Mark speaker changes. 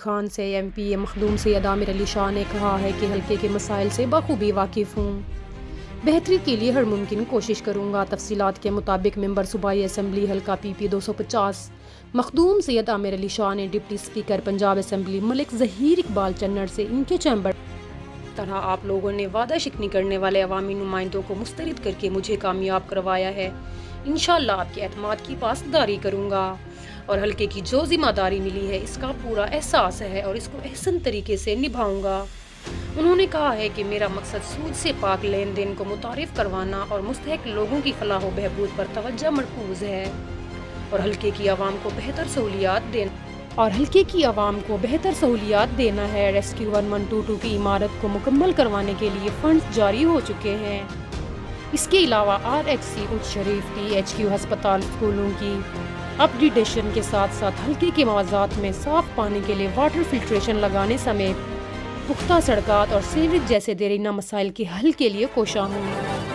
Speaker 1: خان سے M P مخدوم سید عامر علی شاہ نے کہا ہے کہ حلقے کے مسائل سے بخوبی واقف ہوں، بہتری کے لیے ہر ممکن کوشش کروں گا۔ تفصیلات کے مطابق ممبر صوبائی اسمبلی حلقہ پی پی 250 مخدوم سید عامر علی شاہ نے ڈپٹی اسپیکر پنجاب اسمبلی ملک ظہیر اقبال چنر سے ان کے چیمبر طرح آپ لوگوں نے وعدہ شکنی کرنے والے عوامی نمائندوں کو مسترد کر کے مجھے کامیاب کروایا ہے۔ انشاءاللہ آپ کے اعتماد کی پاسداری کروں گا اور حلقے کی جو ذمہ داری ملی ہے اس کا پورا احساس ہے اور اس کو احسن طریقے سے نبھاؤں گا۔ انہوں نے کہا ہے کہ میرا مقصد سود سے پاک لین دین کو متعارف کروانا اور مستحق لوگوں کی فلاح و بہبود پر توجہ مرکوز ہے اور حلقے کی عوام کو بہتر سہولیات دینا ہے۔ ریسکیو 1122 کی عمارت کو مکمل کروانے کے لیے فنڈز جاری ہو چکے ہیں۔ اس کے علاوہ RHC اچ شریف THQ ہسپتال اسکولوں کی اپ ڈیٹیشن کے ساتھ ساتھ حلقے کے موازات میں صاف پانی کے لیے واٹر فلٹریشن لگانے سمیت پختہ سڑکات اور سیوریج جیسے دیرینہ مسائل کے حل کے لیے کوشاں ہوں۔